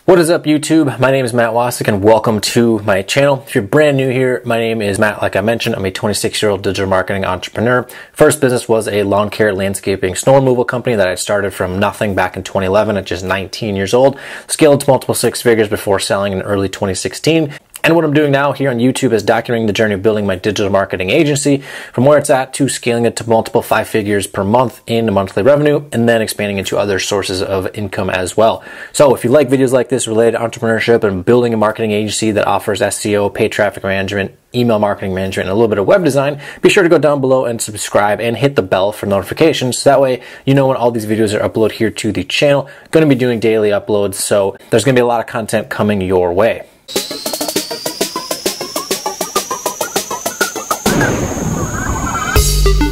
What is up, YouTube? My name is Matt Wacek and welcome to my channel. If you're brand new here, my name is Matt. Like I mentioned, I'm a 26-year-old digital marketing entrepreneur. First business was a lawn care, landscaping, snow removal company that I started from nothing back in 2011 at just 19 years old. Scaled to multiple six figures before selling in early 2016. And what I'm doing now here on YouTube is documenting the journey of building my digital marketing agency from where it's at to scaling it to multiple 5 figures per month in monthly revenue, and then expanding into other sources of income as well. So if you like videos like this related to entrepreneurship and building a marketing agency that offers SEO, paid traffic management, email marketing management, and a little bit of web design, be sure to go down below and subscribe and hit the bell for notifications. So that way you know when all these videos are uploaded here to the channel. Going to be doing daily uploads, so there's going to be a lot of content coming your way.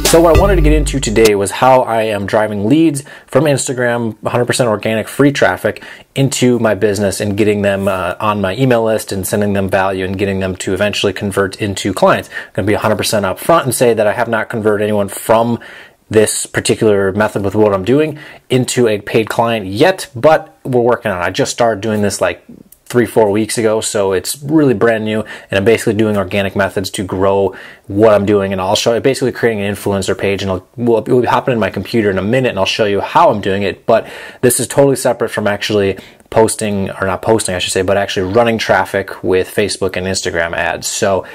So what I wanted to get into today was how I am driving leads from Instagram, 100% organic free traffic, into my business and getting them on my email list and sending them value and getting them to eventually convert into clients. I'm going to be 100% upfront and say that I have not converted anyone from this particular method with what I'm doing into a paid client yet, but we're working on it. I just started doing this like 3-4 weeks ago, so it's really brand new, and I'm basically doing organic methods to grow what I'm doing, and I'll show you basically creating an influencer page, and we'll be hopping in my computer in a minute and I'll show you how I'm doing it. But this is totally separate from actually posting, or not posting I should say, but actually running traffic with Facebook and Instagram ads. So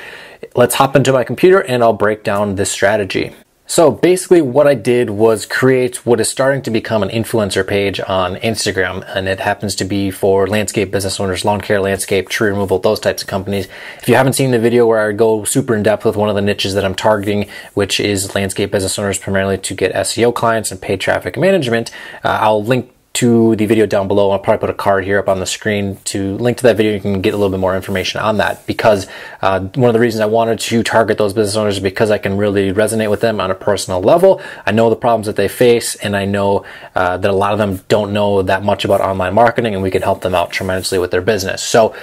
let's hop into my computer and I'll break down this strategy. So basically what I did was create what is starting to become an influencer page on Instagram, and it happens to be for landscape business owners, lawn care, landscape, tree removal, those types of companies. If you haven't seen the video where I go super in depth with one of the niches that I'm targeting, which is landscape business owners primarily to get SEO clients and paid traffic management, I'll link to the video down below. I'll probably put a card here up on the screen to link to that video. You can get a little bit more information on that, because one of the reasons I wanted to target those business owners is because I can really resonate with them on a personal level. I know the problems that they face, and I know that a lot of them don't know that much about online marketing, and we can help them out tremendously with their business. So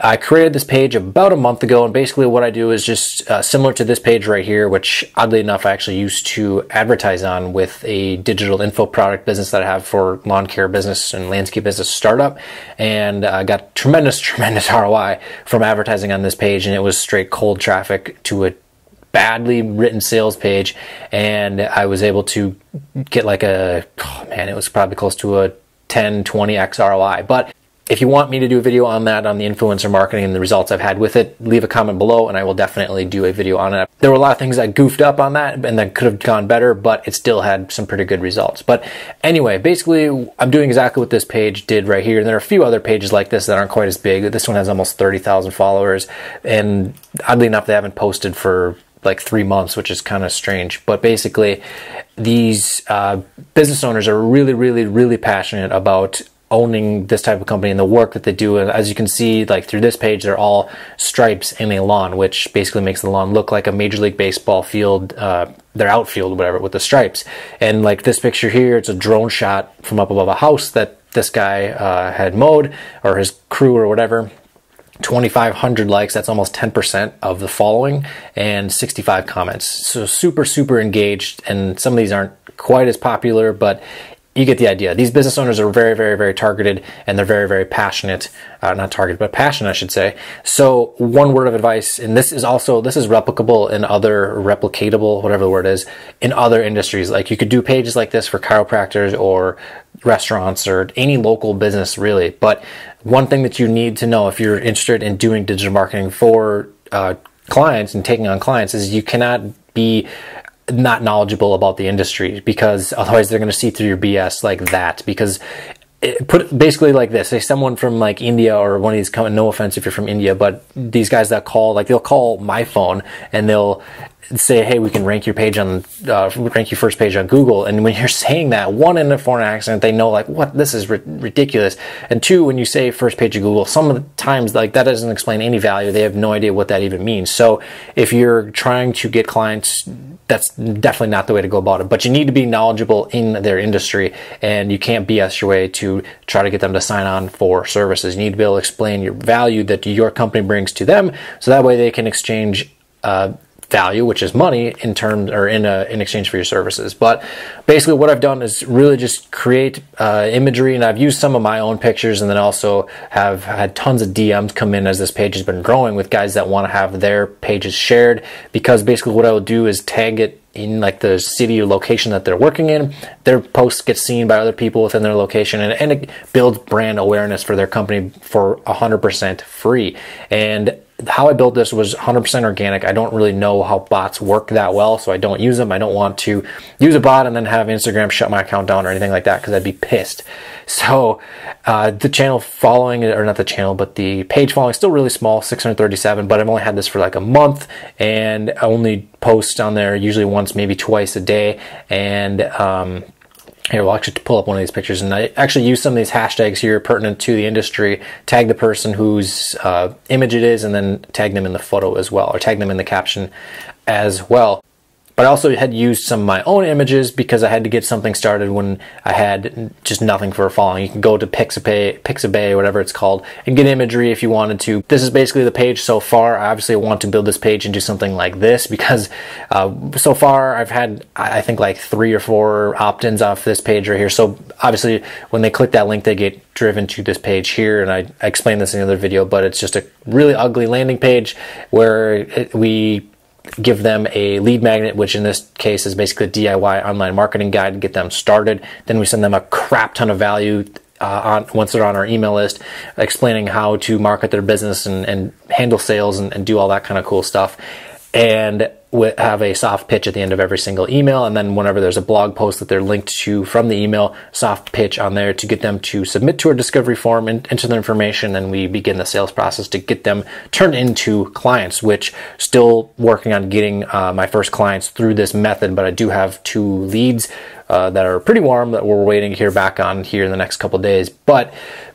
I created this page about a month ago, and basically what I do is just similar to this page right here, which oddly enough I actually used to advertise on with a digital info product business that I have for lawn care business and landscape business startup, and I got tremendous ROI from advertising on this page, and it was straight cold traffic to a badly written sales page, and I was able to get like it was probably close to a 10-20x ROI. But if you want me to do a video on that, on the influencer marketing and the results I've had with it, leave a comment below and I will definitely do a video on it. There were a lot of things I goofed up on that and that could have gone better, but it still had some pretty good results. But anyway, basically I'm doing exactly what this page did right here. And there are a few other pages like this that aren't quite as big. This one has almost 30,000 followers, and oddly enough they haven't posted for like 3 months, which is kind of strange. But basically these business owners are really passionate about owning this type of company and the work that they do. And as you can see, like through this page, they're all stripes in a lawn, which basically makes the lawn look like a Major League Baseball field, their outfield, whatever, with the stripes. And like this picture here, it's a drone shot from up above a house that this guy had mowed, or his crew or whatever. 2,500 likes, that's almost 10% of the following, and 65 comments. So super engaged, and some of these aren't quite as popular, but you get the idea. These business owners are very targeted, and they're very passionate. Not targeted, but passionate, I should say. So one word of advice, and this is replicable in replicatable, whatever the word is, in other industries. Like you could do pages like this for chiropractors or restaurants or any local business really. But one thing that you need to know if you're interested in doing digital marketing for clients and taking on clients is you cannot be not knowledgeable about the industry, because otherwise they're going to see through your BS like that. Because put it basically like this: say someone from like India or one of these, no offense if you're from India, but these guys that call, like they'll call my phone and they'll say, hey, we can rank your page on, rank your first page on Google. And when you're saying that, one, in a foreign accent, they know like, what, this is ridiculous. And two, when you say first page of Google, some of the times like that doesn't explain any value. They have no idea what that even means. So if you're trying to get clients, that's definitely not the way to go about it. But you need to be knowledgeable in their industry, and you can't BS your way to try to get them to sign on for services. You need to be able to explain your value that your company brings to them, so that way they can exchange value, which is money, in terms or in exchange for your services. But basically what I've done is really just create imagery, and I've used some of my own pictures, and then also have had tons of DMs come in as this page has been growing with guys that want to have their pages shared, because basically what I will do is tag it in like the city or location that they're working in. Their posts get seen by other people within their location, and it builds brand awareness for their company for 100% free. And how I built this was 100% organic. I don't really know how bots work that well, so I don't use them. I don't want to use a bot and then have Instagram shut my account down or anything like that, because I'd be pissed. So the channel following, or not the channel, but the page following is still really small, 637, but I've only had this for like a month, and I only post on there usually once, maybe twice a day. And here, we'll actually pull up one of these pictures, and I actually use some of these hashtags here pertinent to the industry, tag the person whose image it is, and then tag them in the photo as well, or tag them in the caption as well. But I also had used some of my own images because I had to get something started when I had just nothing for a following. You can go to Pixabay, whatever it's called, and get imagery if you wanted to. This is basically the page so far. I obviously want to build this page into something like this, because so far I've had, I think, like 3 or 4 opt-ins off this page right here. So obviously when they click that link, they get driven to this page here, and I explained this in another video, but it's just a really ugly landing page where we give them a lead magnet, which in this case is basically a DIY online marketing guide to get them started. Then we send them a crap ton of value once they're on our email list, explaining how to market their business and handle sales and do all that kind of cool stuff. And we have a soft pitch at the end of every single email, and then whenever there's a blog post that they're linked to from the email, soft pitch on there to get them to submit to our discovery form and enter their information, and we begin the sales process to get them turned into clients, which still working on getting my first clients through this method, but I do have 2 leads that are pretty warm that we're waiting to hear back on here in the next couple of days. But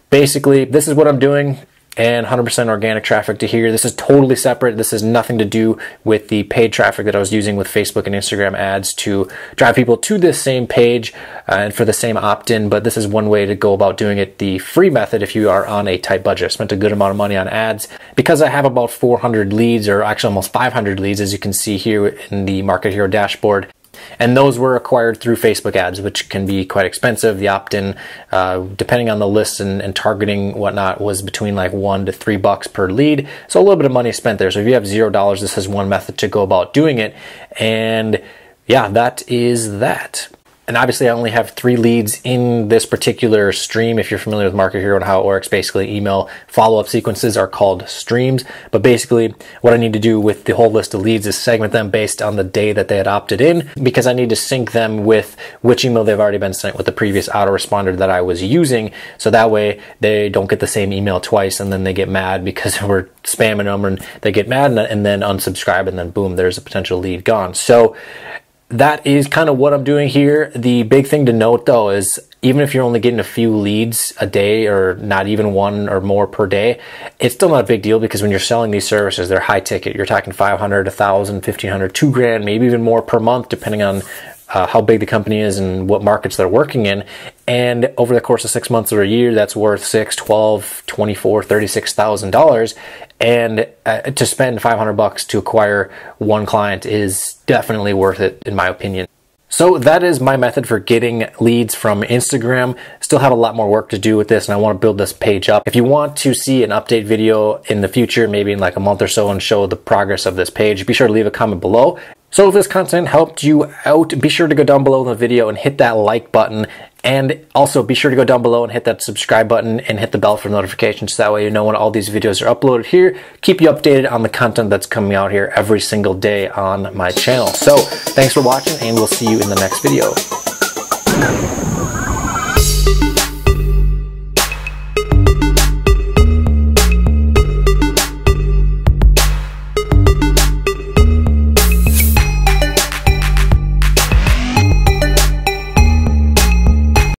basically, this is what I'm doing, and 100% organic traffic to here. This is totally separate. This has nothing to do with the paid traffic that I was using with Facebook and Instagram ads to drive people to this same page and for the same opt-in, but this is one way to go about doing it the free method if you are on a tight budget. I spent a good amount of money on ads because I have about 400 leads, or actually almost 500 leads, as you can see here in the Market Hero dashboard. And those were acquired through Facebook ads, which can be quite expensive. The opt-in, depending on the list and targeting whatnot, was between like $1 to $3 per lead. So a little bit of money spent there. So if you have $0, this is one method to go about doing it. And yeah, that is that. And obviously I only have 3 leads in this particular stream. If you're familiar with Market Hero and how it works, basically email follow-up sequences are called streams. But basically what I need to do with the whole list of leads is segment them based on the day that they had opted in, because I need to sync them with which email they've already been sent with the previous autoresponder that I was using. So that way they don't get the same email twice and then they get mad because we're spamming them, and they get mad and then unsubscribe, and then boom, there's a potential lead gone. So that is kind of what I'm doing here. The big thing to note though is even if you're only getting a few leads a day, or not even 1 or more per day, it's still not a big deal, because when you're selling these services, they're high ticket. You're talking 500, 1,000, 1,500, $2,000, maybe even more per month, depending on how big the company is and what markets they're working in. And over the course of 6 months or a year, that's worth $6,000, $12,000, $24,000, $36,000. And to spend $500 to acquire 1 client is definitely worth it, in my opinion. So that is my method for getting leads from Instagram. Still have a lot more work to do with this, and I want to build this page up. If you want to see an update video in the future, maybe in like a month or so, and show the progress of this page, be sure to leave a comment below. So if this content helped you out, be sure to go down below in the video and hit that like button. And also be sure to go down below and hit that subscribe button and hit the bell for notifications, so that way you know when all these videos are uploaded here. Keep you updated on the content that's coming out here every single day on my channel. So thanks for watching, and we'll see you in the next video.